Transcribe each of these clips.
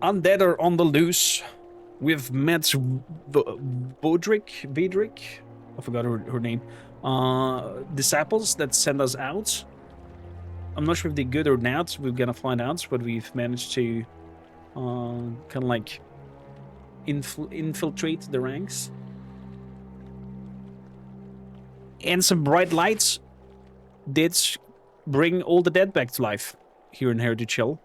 Undead are on the loose. We've met Vidric, I forgot her name. Disciples that send us out. I'm not sure if they're good or not. We're gonna find out, but we've managed to kind of like infiltrate the ranks. And some bright lights did bring all the dead back to life here in Heritage Hill.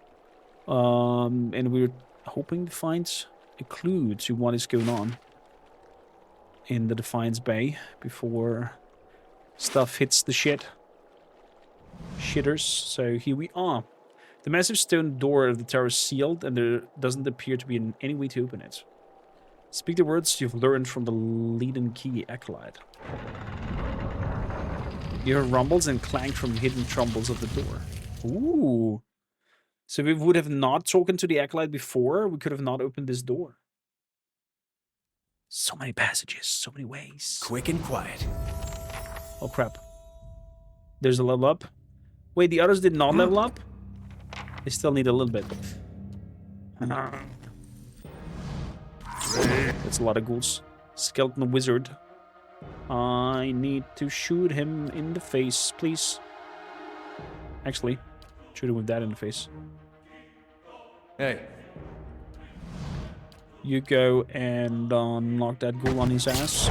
And we're hoping to find a clue to what is going on in the Defiance Bay before stuff hits the shitters. So here we are. The massive stone door of the tower is sealed, and there doesn't appear to be any way to open it. Speak the words you've learned from the Leaden Key Acolyte. You hear rumbles and clank from hidden trumbles of the door. Ooh. So we would have not talked to the Acolyte before, we could have not opened this door. So many passages, so many ways. Quick and quiet. Oh crap. There's a level up. Wait, the others did not level up? They still need a little bit. That's a lot of ghouls. Skeleton wizard. I need to shoot him in the face, please. Actually, shoot him with that in the face. Hey. You go and knock that ghoul on his ass.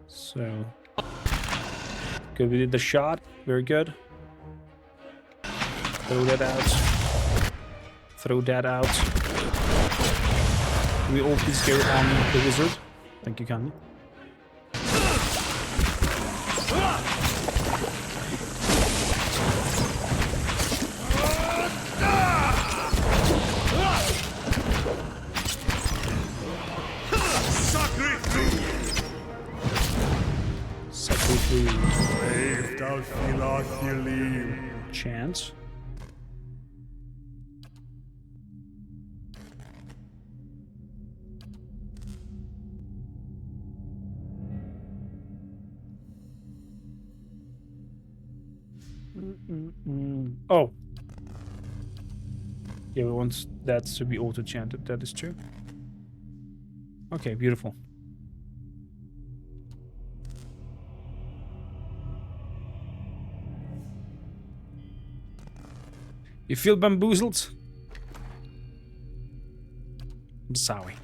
So, good, we did the shot. Very good. Throw that out. Throw that out. Can we all please go on the wizard? Thank you kindly. Chance. Oh. Yeah, we want that to be auto-chanted. That is true. Okay, beautiful. You feel bamboozled? I'm sorry.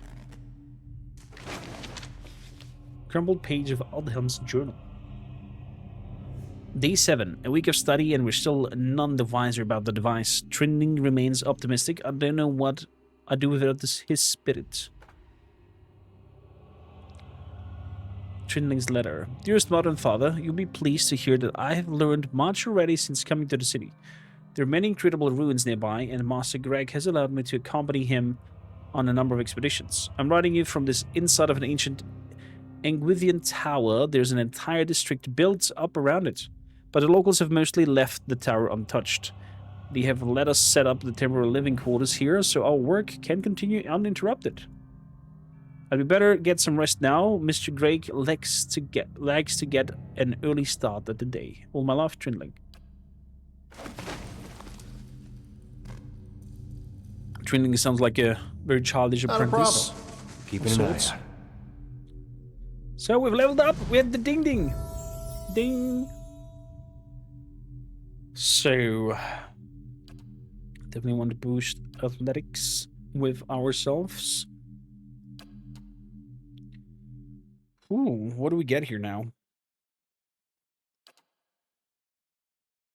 Crumbled page of Aldhelm's journal. Day 7, a week of study, and we're still none the wiser about the device. Trindling remains optimistic. I don't know what I do without his spirit. Trindling's letter. Dearest mother and father, you'll be pleased to hear that I have learned much already since coming to the city. There are many incredible ruins nearby, and Master Greg has allowed me to accompany him on a number of expeditions. I'm writing you from this inside of an ancient Angwithian tower. There's an entire district built up around it, but the locals have mostly left the tower untouched. They have let us set up the temporary living quarters here, so our work can continue uninterrupted. I'd be better get some rest now. Mr. Greg likes to get an early start at the day. All my love, Trindling. Trindling sounds like a very childish apprentice. Keep an eye out. So we've leveled up. We had the ding ding. Ding. So definitely want to boost athletics with ourselves. Ooh, what do we get here now?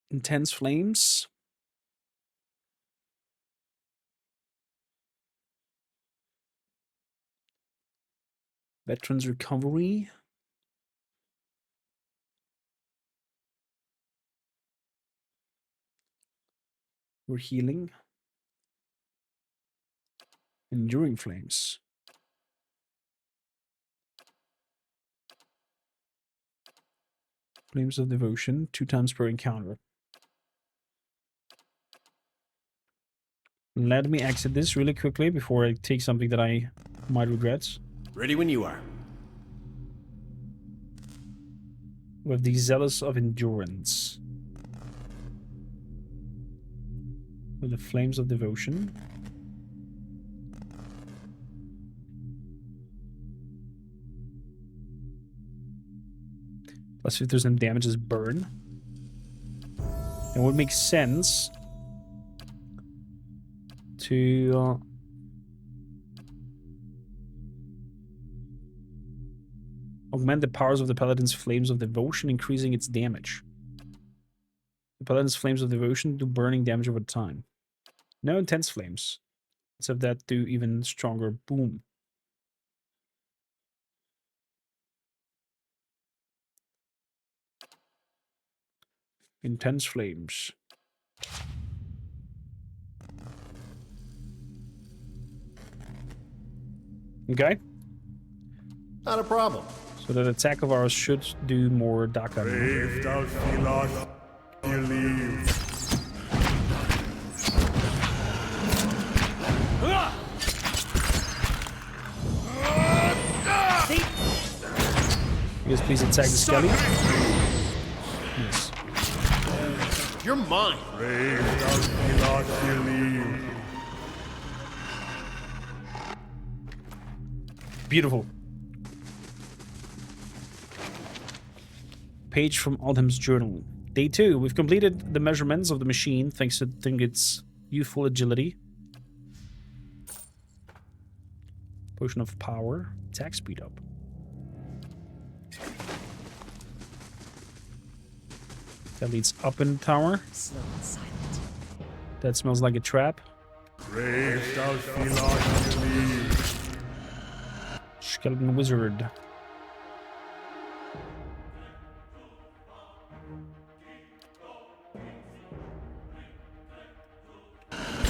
Intense flames. Veterans recovery. We're healing. Enduring flames. Flames of devotion, 2 times per encounter. Let me exit this really quickly before I take something that I might regret. Ready when you are. With the Zealous of Endurance. With the flames of devotion. Plus 50% damage is burn. It would make sense to augment the powers of the Paladin's Flames of Devotion, increasing its damage. The Paladin's Flames of Devotion do burning damage over time. No intense flames. Let's have that do even stronger boom. Intense flames. Okay. Not a problem. So that attack of ours should do more dark damage. Yes, please attack the skelly. Yes. You're mine. Beautiful. Page from Oldham's journal. Day 2. We've completed the measurements of the machine thanks to its youthful agility. Potion of power. Attack speed up. That leads up in the tower. Slow and silent. That smells like a trap. Skeleton wizard.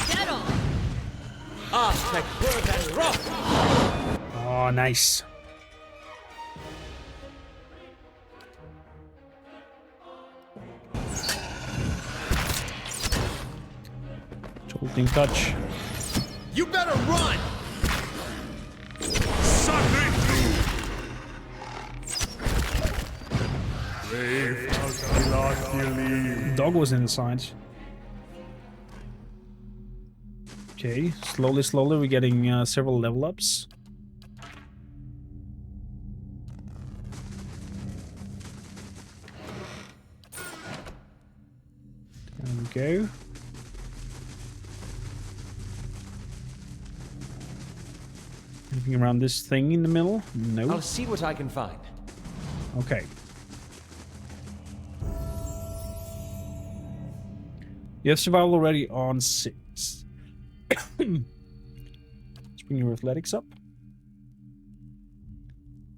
Get on! Oh, nice. Jolting touch. You better run! Dog was inside. Okay, slowly, we're getting several level ups. There we go. Anything around this thing in the middle? No. I'll see what I can find. Okay. You have survival already on 6. Let's bring your athletics up.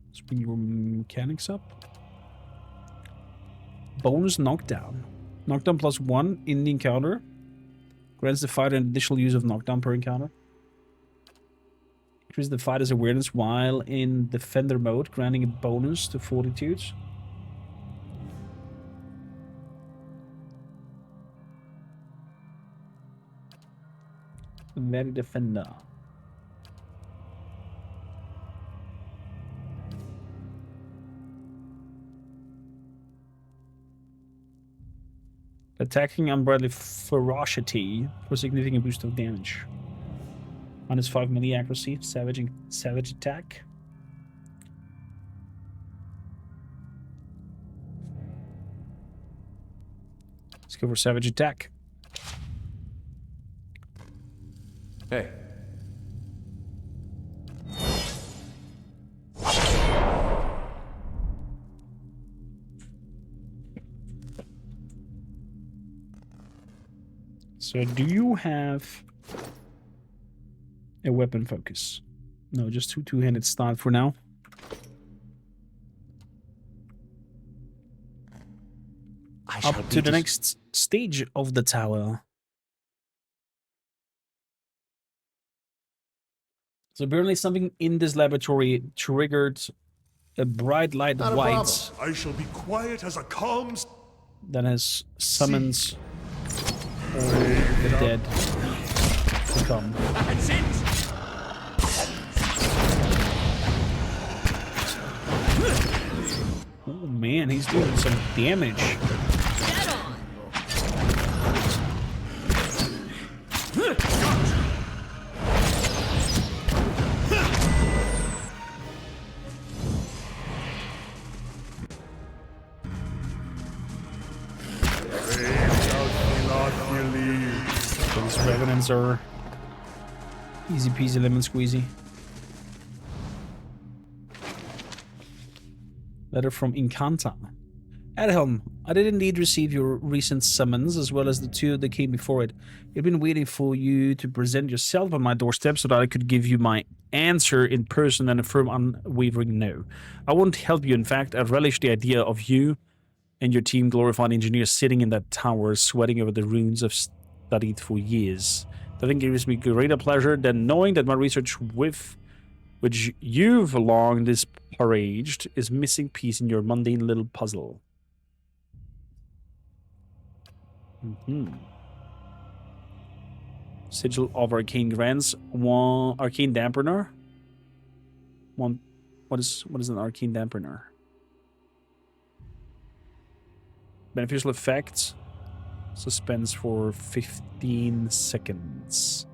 Let's bring your mechanics up. Bonus knockdown. Knockdown +1 in the encounter. Grants the fighter an additional use of knockdown per encounter. Increase the fighter's awareness while in defender mode, granting a bonus to fortitude. Very defender. Attacking unbridled ferocity for significant boost of damage. -5 melee accuracy, savage attack. Let's go for savage attack. Hey. So do you have a weapon focus? No, just two-handed style for now. Up to the next stage of the tower. So apparently something in this laboratory triggered a bright light of white I shall be quiet as a calm. that has summoned all the dead to come. That's it! Oh man, he's doing some damage. Get on! revenants are easy peasy lemon squeezy. Letter from Incanta. Adhelm, I did indeed receive your recent summons, as well as the two that came before it. I've been waiting for you to present yourself on my doorstep so that I could give you my answer in person and a firm, unwavering no. I won't help you. In fact, I relish the idea of you and your team glorified engineers sitting in that tower, sweating over the runes I've studied for years. Nothing gives me greater pleasure than knowing that my research with which you've long disparaged is missing piece in your mundane little puzzle. Sigil of Arcane Grants. One Arcane Dampener. One. What is an Arcane Dampener? Beneficial effect. Suspense for 15 seconds.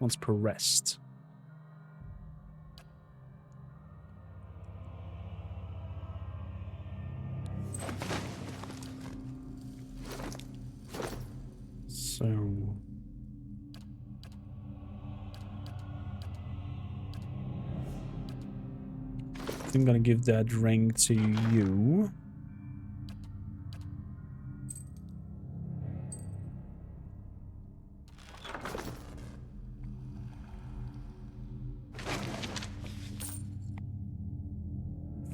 Once per rest. So I'm gonna give that ring to you.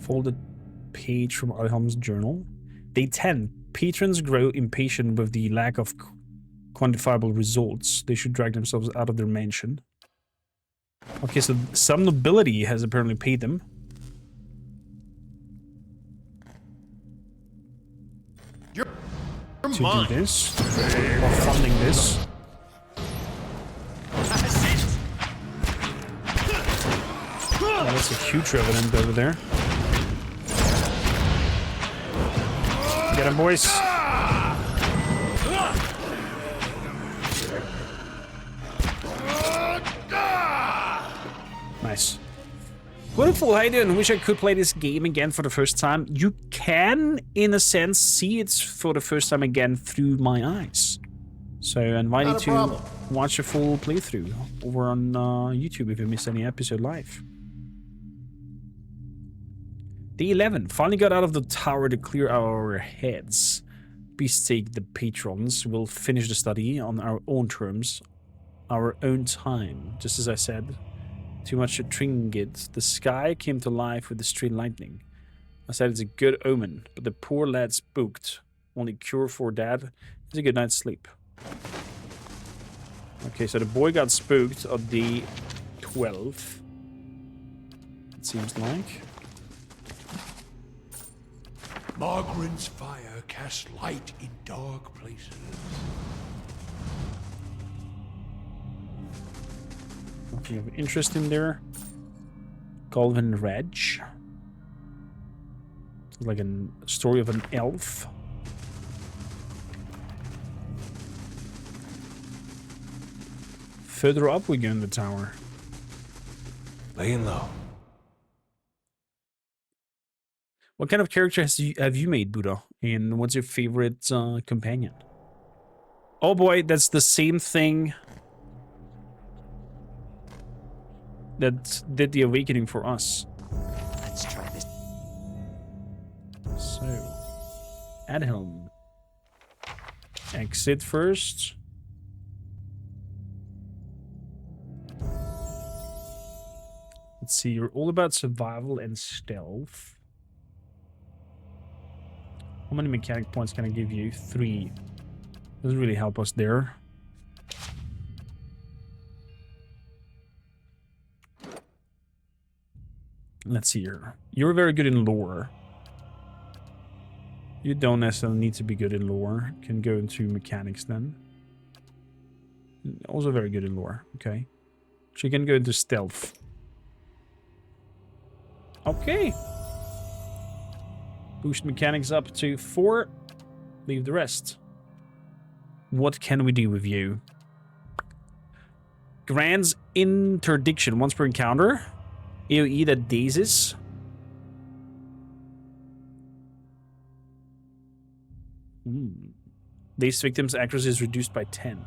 Folded page from Adhelm's journal. Day 10. Patrons grow impatient with the lack of quantifiable results. They should drag themselves out of their mansion. Okay, so some nobility has apparently paid them. You're To mine. do this. Or funding this. Oh, that's a huge revenant over there. Get him, boys. Nice. Wonderful, how you doing? Wish I could play this game again for the first time. You can, in a sense, see it for the first time again through my eyes. So I invite you to watch a full playthrough over on YouTube if you missed any episode live. Day 11. Finally got out of the tower to clear our heads. Beastake the patrons. We'll finish the study on our own terms, our own time. Just as I said. Too much to trinket. The sky came to life with the street lightning. I said it's a good omen, but the poor lad spooked. Only cure for that is a good night's sleep. Okay, so the boy got spooked on day 12. It seems like. Margaren's fire casts light in dark places. Nothing of interest in there. Golden Reg. It's like a story of an elf. Further up we go in the tower. Laying low. What kind of character have you made, Buddha? And what's your favorite companion? Oh boy, that's the same thing that did the awakening for us. Let's try this. So, Adhelm. Exit first. Let's see, you're all about survival and stealth. How many mechanic points can I give you? 3. Doesn't really help us there. Let's see here. You're very good in lore. You don't necessarily need to be good in lore. Can go into mechanics then. Also very good in lore. Okay. So you can go into stealth. Okay. Boost mechanics up to 4. Leave the rest. What can we do with you? Grants interdiction once per encounter. AoE that dazes. These victims' accuracy is reduced by 10.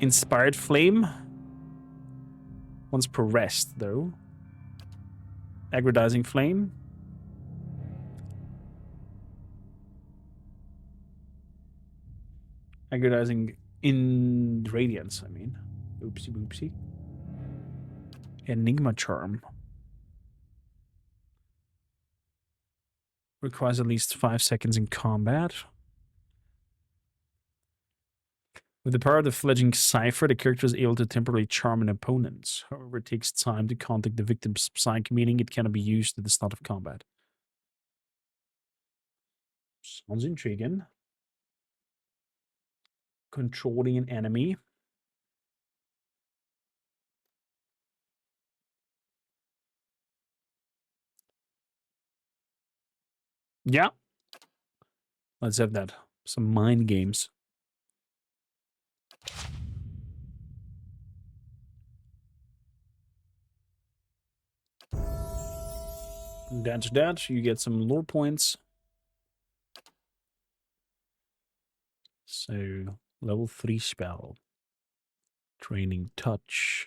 Inspired Flame. Once per rest, though. Aggrandizing Flame. Aggrandizing in Radiance, I mean. Oopsie boopsie. Enigma Charm. Requires at least 5 seconds in combat. With the power of the fledgling cipher, the character is able to temporarily charm an opponent. However, it takes time to contact the victim's psyche, meaning it cannot be used at the start of combat. Sounds intriguing. Controlling an enemy. Yeah. Let's have that. Some mind games. That's that. You get some lore points. So, level 3 spell. Training touch.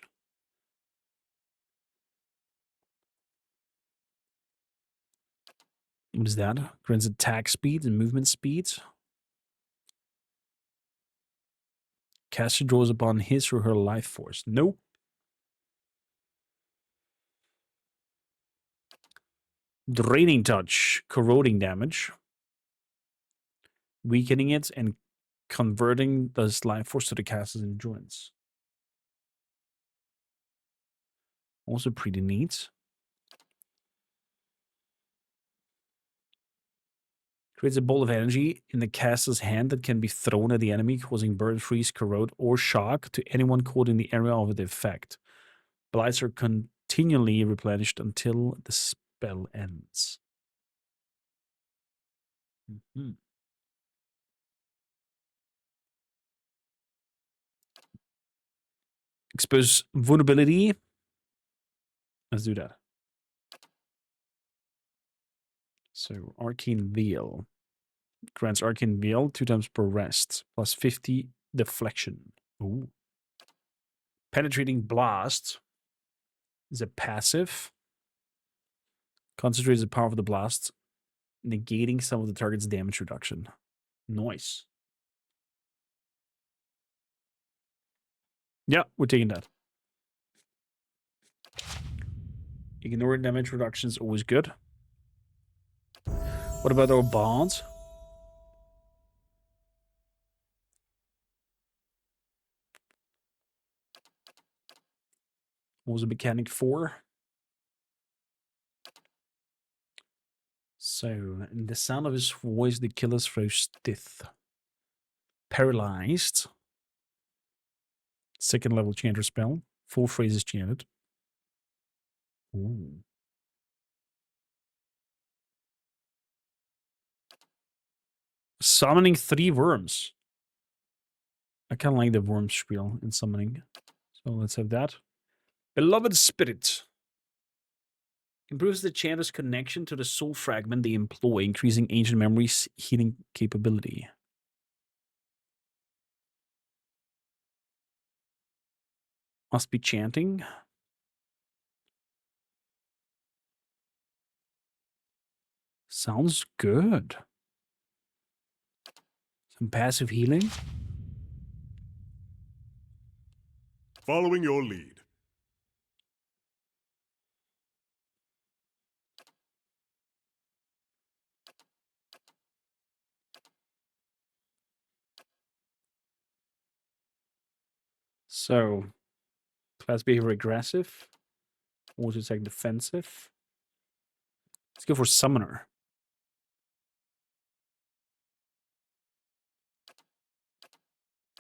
What is that? Grants attack speed and movement speed. Caster draws upon his or her life force. Nope. Draining touch. Corroding damage. Weakening it and converting this life force to the caster's endurance. Also pretty neat. Creates a ball of energy in the caster's hand that can be thrown at the enemy, causing burn, freeze, corrode, or shock to anyone caught in the area of the effect. Blights are continually replenished until the spell ends. Mm-hmm. Expose vulnerability. Let's do that. So, Arcane Veil. Grants Arcane Veil 2 times per rest, plus 50 deflection. Ooh. Penetrating Blast is a passive. Concentrates the power of the blast, negating some of the target's damage reduction. Nice. Yeah, we're taking that. Ignore damage reduction is always good. What about our bonds? What was a mechanic for? So, in the sound of his voice, the killer throws stiff. Paralyzed. Second level chanter spell. 4 phrases chanted. Ooh. Summoning 3 worms. I kind of like the worm spiel in summoning. So let's have that. Beloved Spirit. Improves the chanter's connection to the soul fragment they employ, increasing ancient memories' healing capability. Must be chanting. Sounds good. Some passive healing. Following your lead. So, class behavior aggressive. Also attack defensive. Let's go for summoner.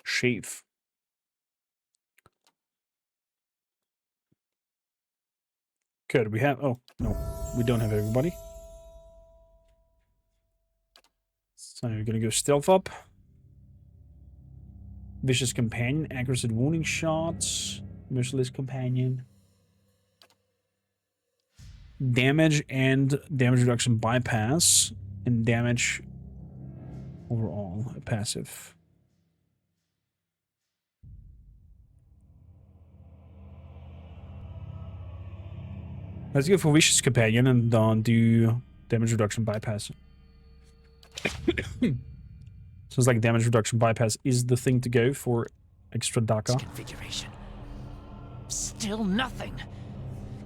Shave. Good. We have. Oh, no. We don't have everybody. So we're going to go stealth up. Vicious Companion. Accuracy wounding shots. Merciless Companion. Damage and damage reduction bypass. And damage overall, a passive. Let's go for Vicious Companion and do damage reduction bypass. Sounds like damage reduction bypass is the thing to go for extra DACA. Configuration. Still nothing.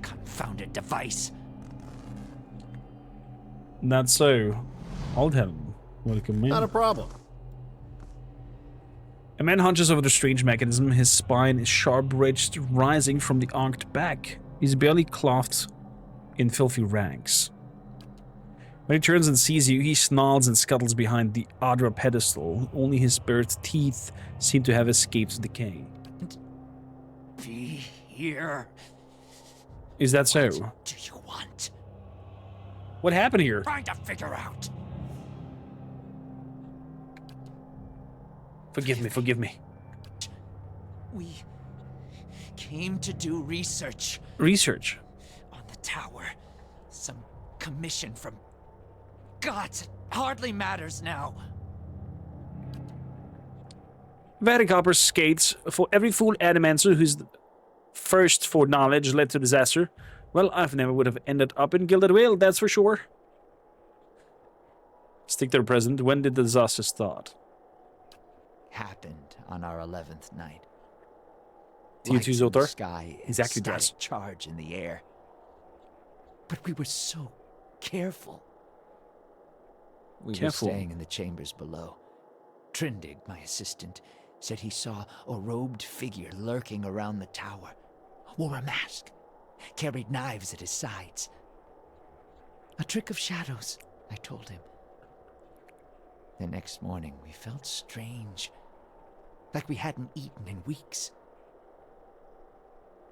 Confounded device. That's so. Aldhelm, welcome in. Not a problem. A man hunches over the strange mechanism. His spine is sharp-ridged, rising from the arched back. He's barely clothed in filthy rags. When he turns and sees you, he snarls and scuttles behind the Adra pedestal. Only his bird teeth seem to have escaped decay. Be here. Is that so? What do you want? What happened here? Trying to figure out. Forgive me, forgive me. We came to do research Research? on the tower. Some commission from gods. It hardly matters now. Varicopper skates. For every fool Adamancer who's first for knowledge led to disaster. Well, I've never would have ended up in Gilded Whale, that's for sure. Stick to the present. When did the disaster start? Happened on our 11th night. Tier 2 Lights in the Zotar. sky, and Exactly, static Dras. charge in the air. But we were so careful. We Careful. were staying in the chambers below. Trindig, my assistant, said he saw a robed figure lurking around the tower. Wore a mask. Carried knives at his sides. A trick of shadows, I told him. The next morning, we felt strange. Like we hadn't eaten in weeks.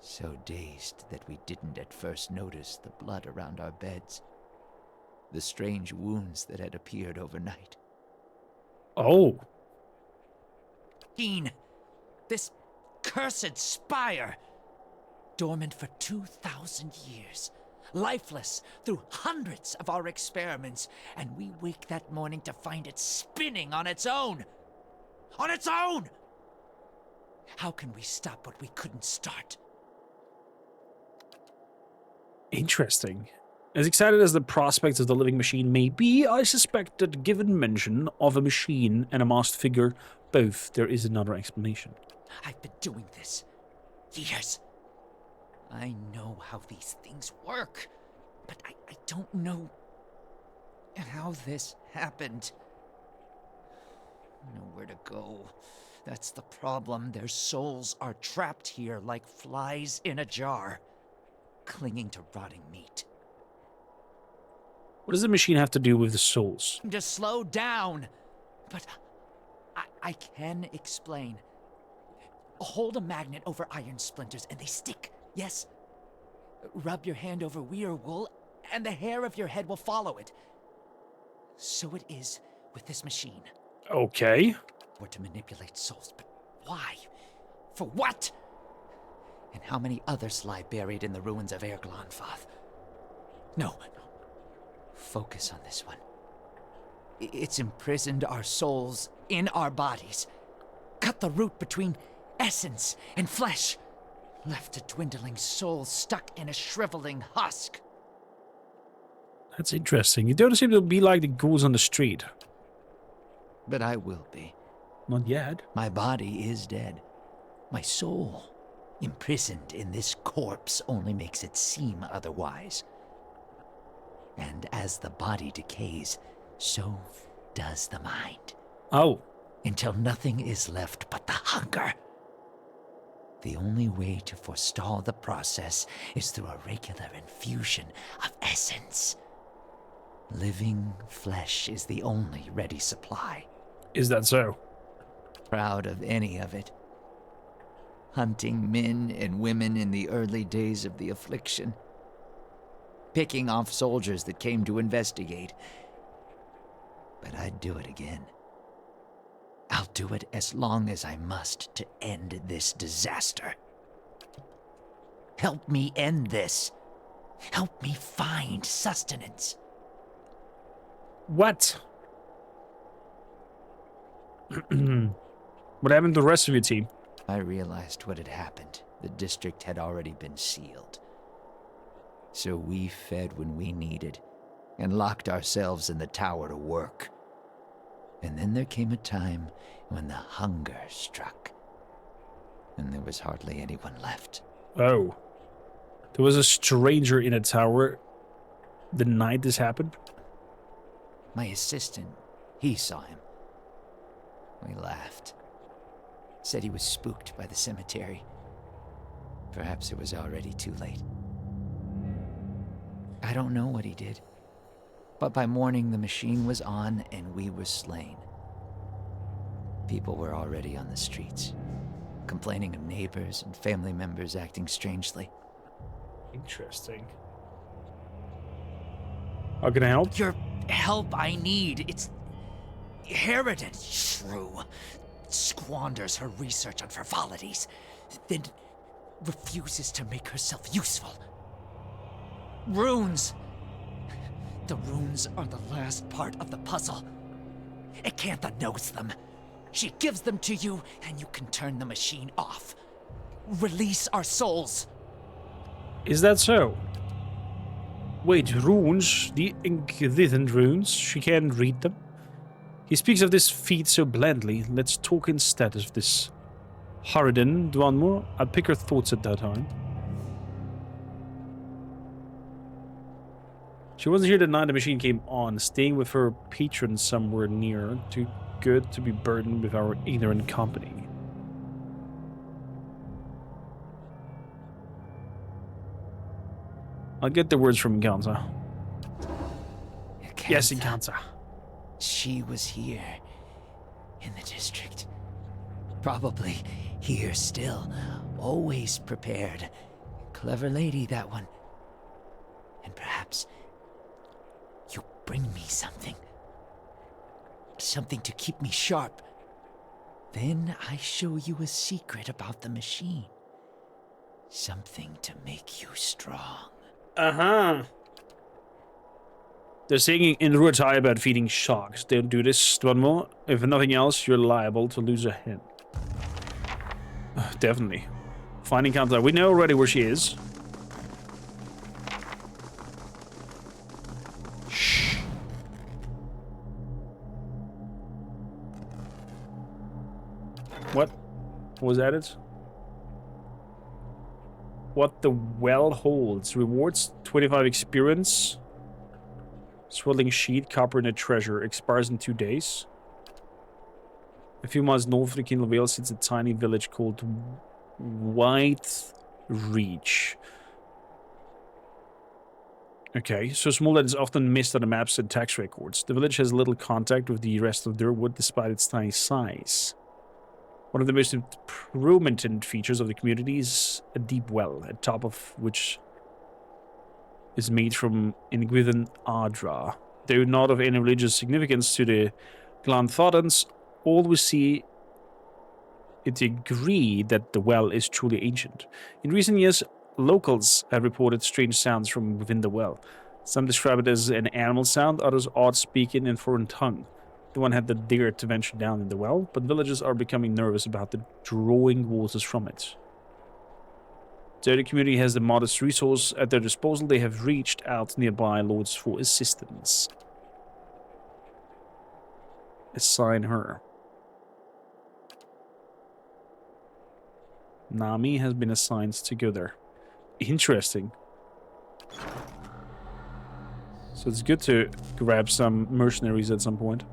So dazed that we didn't at first notice the blood around our beds. The strange wounds that had appeared overnight. Oh. This cursed spire, dormant for 2,000 years, lifeless through hundreds of our experiments, and we wake that morning to find it spinning on its own. On its own! How can we stop what we couldn't start? Interesting. As excited as the prospect of the living machine may be, I suspect that given mention of a machine and a masked figure, both, there is another explanation. I've been doing this years. I know how these things work, but I don't know how this happened. Nowhere to go. That's the problem. Their souls are trapped here like flies in a jar, clinging to rotting meat. What does the machine have to do with the souls? To slow down. But I can explain. Hold a magnet over iron splinters and they stick, yes? Rub your hand over weir wool and the hair of your head will follow it. So it is with this machine. Okay. Or to manipulate souls, but why? For what? And how many others lie buried in the ruins of Erglonfath? No. Focus on this one. It's imprisoned our souls in our bodies. Cut the root between essence and flesh. Left a dwindling soul stuck in a shriveling husk. That's interesting. You don't seem to be like the ghouls on the street. But I will be. Not yet. My body is dead. My soul, imprisoned in this corpse, only makes it seem otherwise. And as the body decays, so does the mind. Oh. Until nothing is left but the hunger. The only way to forestall the process is through a regular infusion of essence. Living flesh is the only ready supply. Is that so? Proud of any of it. Hunting men and women in the early days of the affliction. Picking off soldiers that came to investigate. But I'd do it again. I'll do it as long as I must to end this disaster. Help me end this. Help me find sustenance. What? What happened to the rest of your team? I realized what had happened. The district had already been sealed. So we fed when we needed, and locked ourselves in the tower to work. And then there came a time when the hunger struck, and there was hardly anyone left. Oh. There was a stranger in a tower the night this happened? My assistant, he saw him. We laughed. Said he was spooked by the cemetery. Perhaps it was already too late. I don't know what he did. But by morning, the machine was on and we were slain. People were already on the streets, complaining of neighbors and family members acting strangely. Interesting. How can I help? Your help I need. It's Harridan, shrew. Squanders her research on frivolities, then refuses to make herself useful. Runes. The runes are the last part of the puzzle. Acantha knows them. She gives them to you, and you can turn the machine off. Release our souls. Is that so? Wait, runes? The Inquisition runes? She can't read them? He speaks of this feat so blandly. Let's talk instead of this. Harridan, Dwanmore, I'd pick her thoughts at that time. She wasn't here the night the machine came on, staying with her patron somewhere near. Too good to be burdened with our ignorant company. I'll get the words from Ganza. Yes, Ganza. She was here, in the district. Probably here still, always prepared. Clever lady, that one. And perhaps you bring me something. Something to keep me sharp. Then I show you a secret about the machine. Something to make you strong. Uh-huh. They're saying in Ruatai about feeding sharks. Don't do this, Dwanmore. If nothing else, you're liable to lose a hen. Definitely. Finding Kanta. We know already where she is. Shh. What? Was that it? What the well holds. Rewards 25 experience. Swirling sheet, copper in a treasure. Expires in 2 days. A few miles north of the Kindle Vale sits a tiny village called White Reach. Okay, so small that it's often missed on the maps and tax records. The village has little contact with the rest of Durwood despite its tiny size. One of the most prominent features of the community is a deep well, at top of which is made from Ingwithan Adra. Though not of any religious significance to the Glanthodans, all we see it agree that the well is truly ancient. In recent years, locals have reported strange sounds from within the well. Some describe it as an animal sound, others odd speaking in foreign tongue. No one had the dare to venture down in the well, but villagers are becoming nervous about the drawing waters from it. Though the community has the modest resource at their disposal, they have reached out to nearby lords for assistance. Assign her. Nami has been assigned to go there. Interesting. So it's good to grab some mercenaries at some point.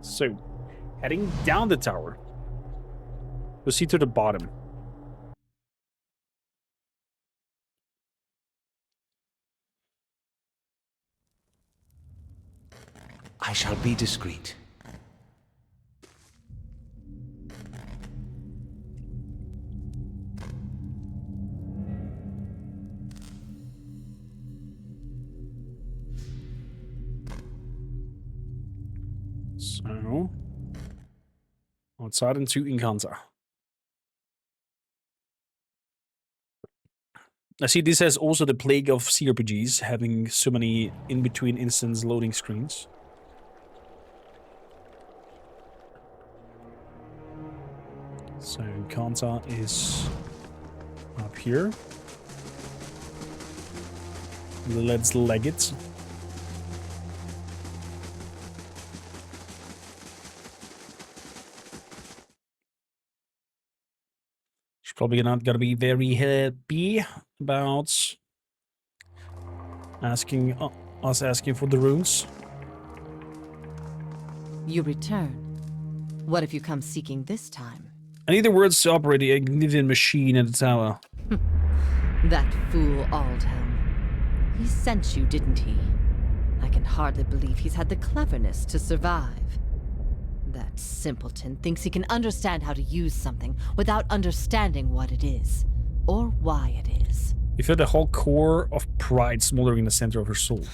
So, heading down the tower. Proceed to the bottom. I shall be discreet. So, outside into Inkanta. I see this has also the plague of CRPGs, having so many in-between instance loading screens. So Kanta is up here. Let's leg it. She's probably not gonna be very happy about asking us asking for the runes. You return. What if you come seeking this time? I need the words to operate the ignited machine in the tower. That fool Aldhelm. He sent you, didn't he? I can hardly believe he's had the cleverness to survive. That simpleton thinks he can understand how to use something without understanding what it is, or why it is. You feel the whole core of pride smoldering in the center of her soul.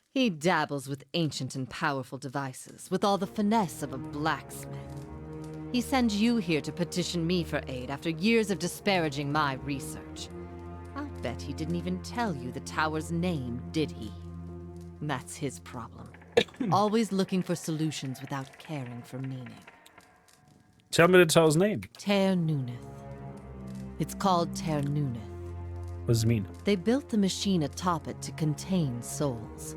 He dabbles with ancient and powerful devices, with all the finesse of a blacksmith. He sends you here to petition me for aid after years of disparaging my research. I'll bet he didn't even tell you the tower's name, did he? That's his problem. Always looking for solutions without caring for meaning. Tell me the tower's name. Ter Nuneth. It's called Ter Nuneth. What does it mean? They built the machine atop it to contain souls,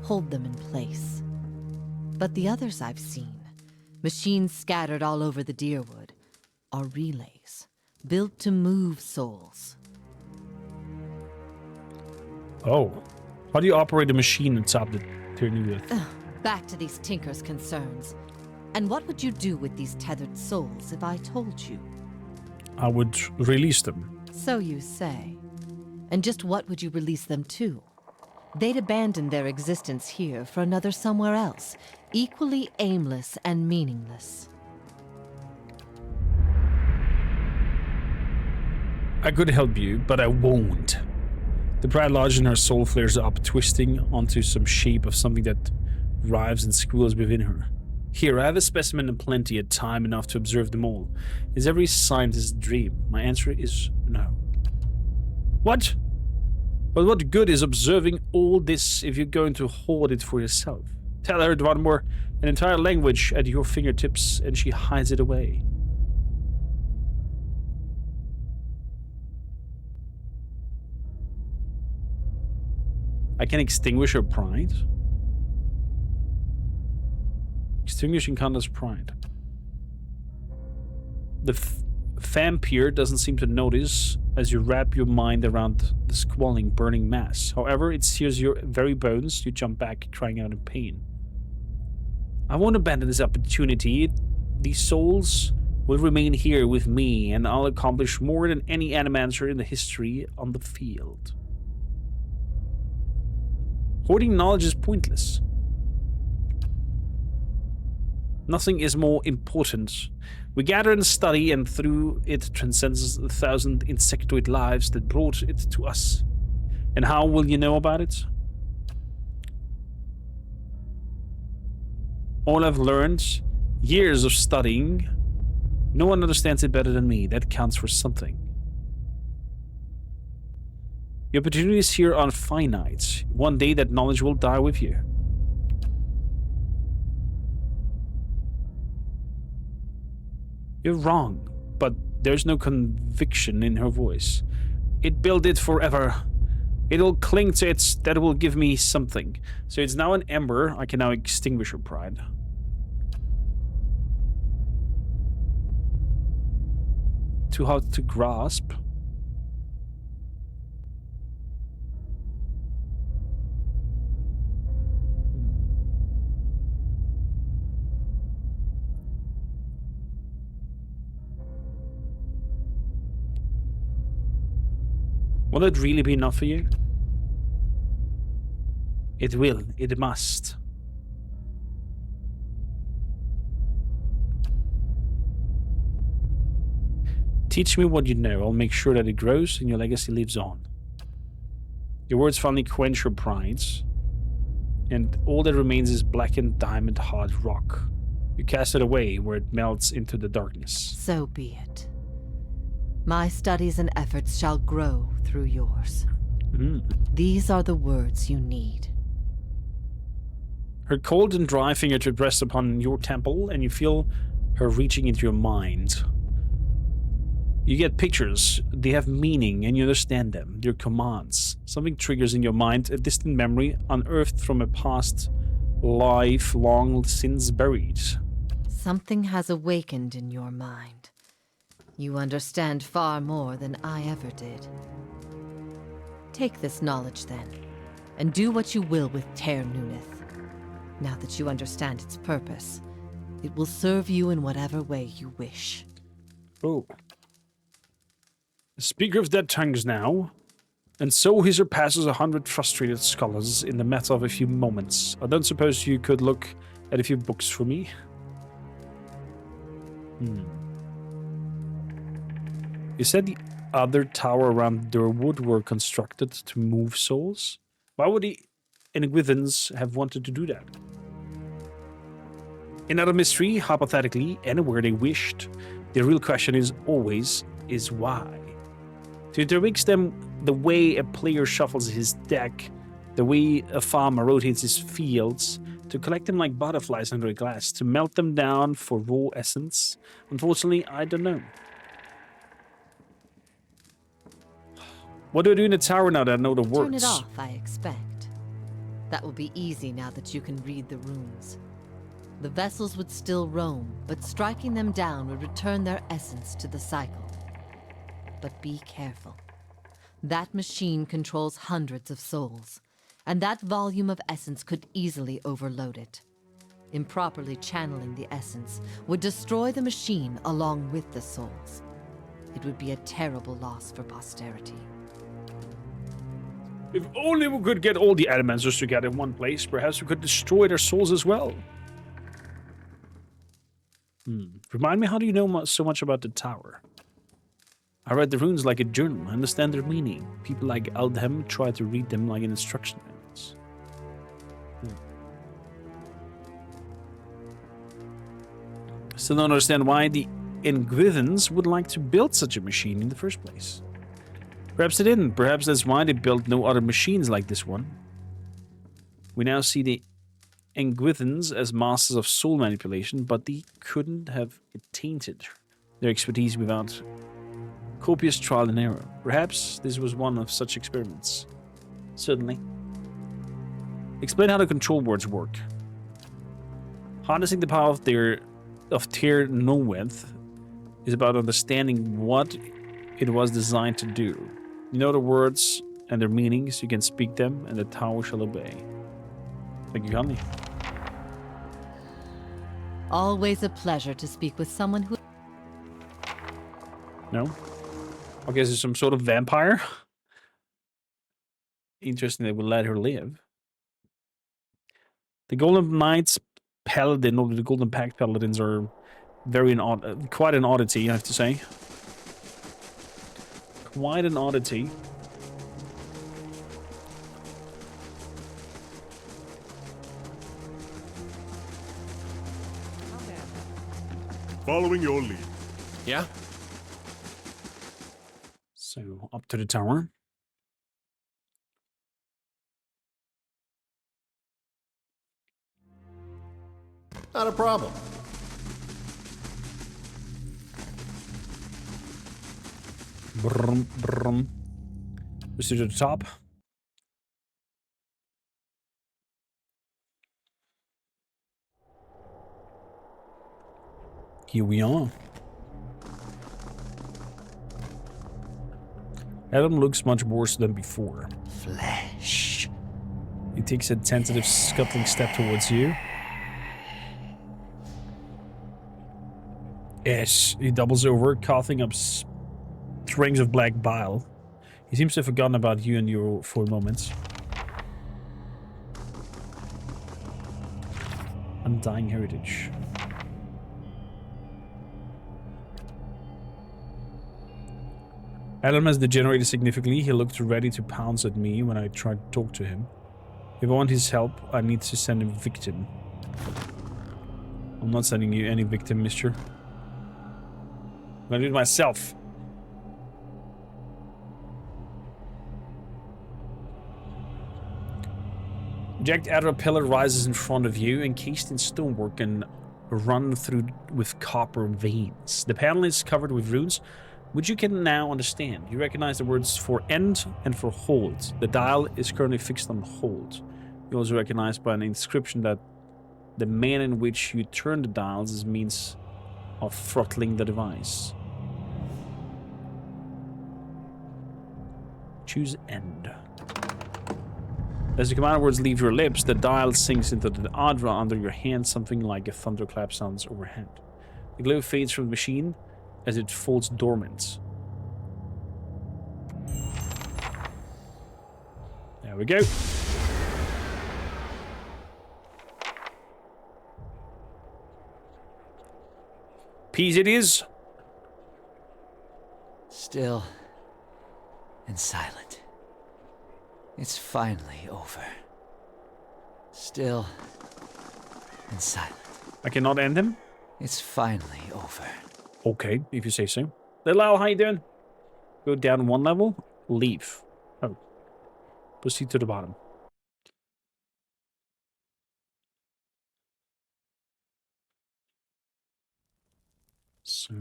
hold them in place. But the others I've seen, machines scattered all over the Deerwood, are relays, built to move souls. Oh. How do you operate a machine atop the Tyrnudith? Back to these Tinker's concerns. And what would you do with these tethered souls if I told you? I would release them. So you say. And just what would you release them to? They'd abandon their existence here for another somewhere else, equally aimless and meaningless. I could help you, but I won't. The pride lodged in her soul flares up, twisting onto some shape of something that writhes and squeals within her. Here, I have a specimen in plenty at time enough to observe them all. Is every scientist's dream? My answer is no. What? But what good is observing all this if you're going to hoard it for yourself? Tell her, Dwarmore, an entire language at your fingertips, and she hides it away. I can extinguish her pride? Extinguishing Kanda's pride. The vampire doesn't seem to notice as you wrap your mind around the squalling, burning mass. However, it sears your very bones. You jump back, crying out in pain. I won't abandon this opportunity. These souls will remain here with me, and I'll accomplish more than any animancer in the history on the field. Hoarding knowledge is pointless. Nothing is more important. We gather and study, and through it transcends the 1,000 insectoid lives that brought it to us. And how will you know about it? All I've learned, years of studying, no one understands it better than me. That counts for something. The opportunities here are finite. One day that knowledge will die with you. You're wrong, but there's no conviction in her voice. It built it forever. It'll cling to it. That will give me something. So it's now an ember. I can now extinguish her pride. Too hard to grasp. Will it really be enough for you? It will. It must. Teach me what you know. I'll make sure that it grows and your legacy lives on. Your words finally quench her prides, and all that remains is blackened diamond-hard rock. You cast it away where it melts into the darkness. So be it. My studies and efforts shall grow through yours. These are the words you need. Her cold and dry fingertip rests upon your temple, and you feel her reaching into your mind. You get pictures, they have meaning, and you understand them. They're commands. Something triggers in your mind a distant memory unearthed from a past life long since buried. Something has awakened in your mind. You understand far more than I ever did. Take this knowledge then, and do what you will with Ter Nunith. Now that you understand its purpose, it will serve you in whatever way you wish. Oh. Speaker of dead tongues now, and so he surpasses 100 frustrated scholars in the matter of a few moments. I don't suppose you could look at a few books for me? You said the other tower around Durwood were constructed to move souls? Why would the Ingwithans have wanted to do that? Another mystery, hypothetically, anywhere they wished. The real question is always, is why? To intermix them the way a player shuffles his deck, the way a farmer rotates his fields, to collect them like butterflies under a glass, to melt them down for raw essence. Unfortunately, I don't know. What do I do in the tower now that I know the words? Turn it off, I expect. That will be easy now that you can read the runes. The vessels would still roam, but striking them down would return their essence to the cycle. But be careful. That machine controls hundreds of souls, and that volume of essence could easily overload it. Improperly channeling the essence would destroy the machine along with the souls. It would be a terrible loss for posterity. If only we could get all the Adamancers together in one place, perhaps we could destroy their souls as well. Remind me, how do you know so much about the tower? I read the runes like a journal. I understand their meaning. People like Aldhem try to read them like an instruction manuals. Still don't understand why the Ingwithans would like to build such a machine in the first place. Perhaps they didn't. Perhaps that's why they built no other machines like this one. We now see the Ingwithans as masters of soul manipulation, but they couldn't have tainted their expertise without copious trial and error. Perhaps this was one of such experiments. Certainly. Explain how the control words work. Harnessing the power of Ter Nunith is about understanding what it was designed to do. You know the words and their meanings, you can speak them, and the tower shall obey. Thank you, Conley. Always a pleasure to speak with someone who... No? Okay, is there some sort of vampire? Interesting that we let her live. The Golden Knights Paladin, or the Golden Pact Paladins, are quite an oddity, I have to say. Quite an oddity. Following your lead. Yeah? So, up to the tower. Not a problem. Brum, brum. Let's do to the top. Here we are. Adam looks much worse than before. Flesh. He takes a tentative scuttling step towards you. Yes, he doubles over, coughing up strings of black bile. He seems to have forgotten about you and your 4 moments. Undying heritage. Adam has degenerated significantly. He looked ready to pounce at me when I tried to talk to him. If I want his help, I need to send a victim. I'm not sending you any victim, mister. I'm gonna do it myself. Jagged outer pillar rises in front of you, encased in stonework and run through with copper veins. The panel is covered with runes, which you can now understand. You recognize the words for end and for hold. The dial is currently fixed on hold. You also recognize by an inscription that the manner in which you turn the dials is means of throttling the device. Choose end. As the command words leave your lips, the dial sinks into the adra under your hand, something like a thunderclap sounds overhead. The glow fades from the machine as it falls dormant. There we go. Peace it is. Still and silent. It's finally over. Still and silent. I cannot end him? It's finally over. Okay, if you say so. Little Al, how you doing? Go down one level, leave. Oh. Proceed to the bottom. So...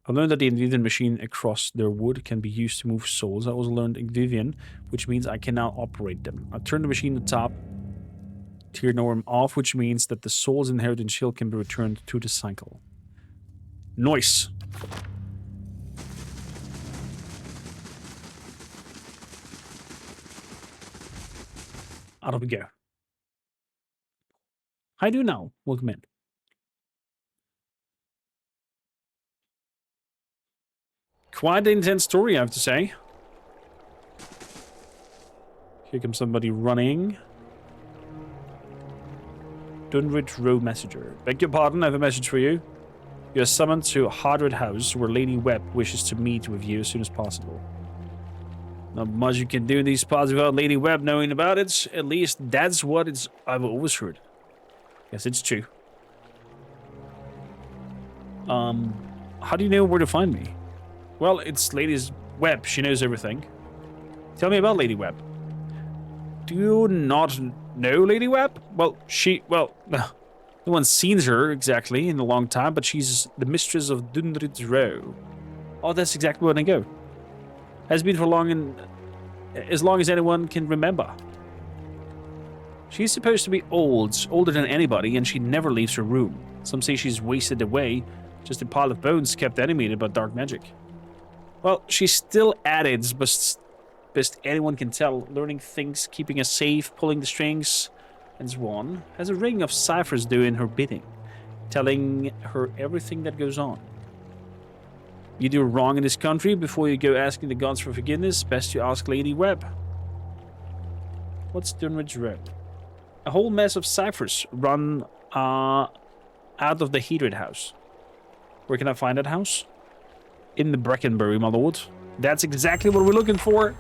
I learned that the Ingvidian machine across their wood can be used to move souls. I also learned Ingvidian, which means I can now operate them. I turned the machine to top, tier norm off, which means that the soul's inheritance shield can be returned to the cycle. Nice. Out we go. How do you now? Welcome in. Quite an intense story, I have to say. Here comes somebody running. Dunridge Row Messenger. Beg your pardon, I have a message for you. You are summoned to Hardred House, where Lady Webb wishes to meet with you as soon as possible. Not much you can do in these parts without Lady Webb knowing about it. At least that's what I've always heard. Yes, it's true. How do you know where to find me? Well, it's Lady Webb. She knows everything. Tell me about Lady Webb. Do you not know Lady Webb? Well, no one's seen her exactly in a long time, but she's the mistress of Dunridge Row. Oh, that's exactly where I go. Has been for as long as anyone can remember. She's supposed to be older than anybody, and she never leaves her room. Some say she's wasted away, just a pile of bones kept animated by dark magic. Well, she's still at it, best anyone can tell, learning things, keeping us safe, pulling the strings, and so on. Has a ring of ciphers doing her bidding, telling her everything that goes on. You do wrong in this country, before you go asking the gods for forgiveness, best you ask Lady Webb. What's Dunridge Row? A whole mess of ciphers run out of the Hedred house. Where can I find that house? In the Breckenbury, my lord. That's exactly what we're looking for.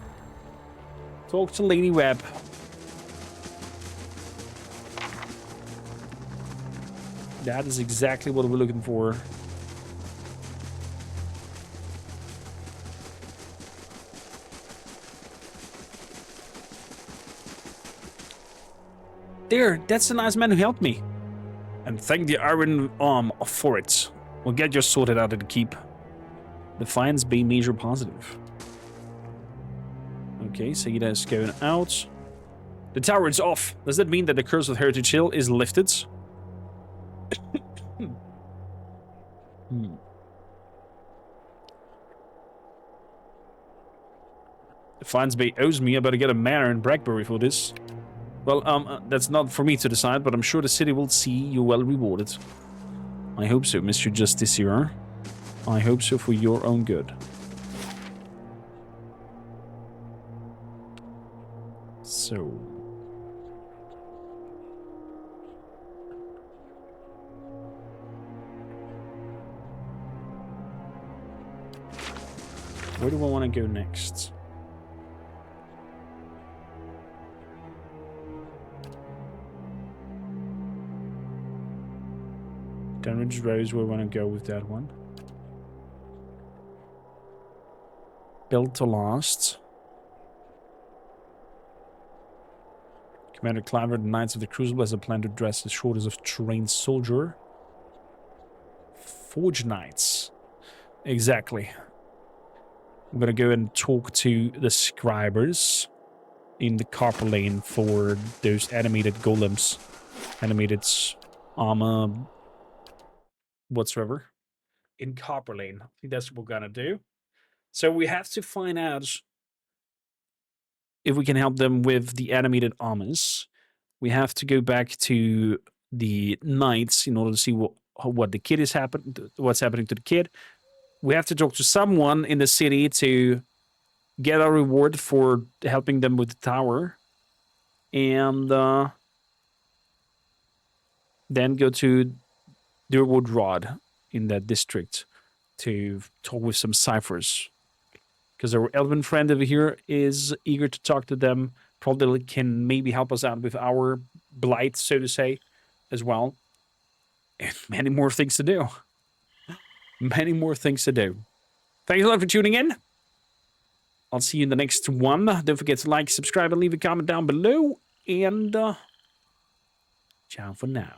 Talk to Lady Webb. That is exactly what we're looking for. There, that's the nice man who helped me. And thank the Iron Arm for it. We'll get you sorted out at the keep. Defiance be major positive. Okay, Saida is going out. The tower is off. Does that mean that the curse of Heritage Hill is lifted? Defiance Bay owes me. I better get a manor in Brackbury for this. Well, that's not for me to decide, but I'm sure the city will see you well rewarded. I hope so, Mr. Justiciar. I hope so for your own good. So... where do I want to go next? Dunridge Rose, where I want to go with that one. Built to last. Commander Cliver, the Knights of the Crucible, has a plan to dress as short as a trained soldier. Forge Knights. Exactly. I'm gonna go and talk to the scribers in the copper lane for those animated golems. Animated armor whatsoever. In copper lane. I think that's what we're gonna do. So we have to find out if we can help them with the animated armors. We have to go back to the knights in order to see what the kid is what's happening to the kid. We have to talk to someone in the city to get a reward for helping them with the tower. And then go to Durwood Rod in that district to talk with some ciphers. Because our elven friend over here is eager to talk to them. Probably can maybe help us out with our blight, so to say, as well. And many more things to do. Many more things to do. Thanks a lot for tuning in. I'll see you in the next one. Don't forget to like, subscribe, and leave a comment down below. And ciao for now.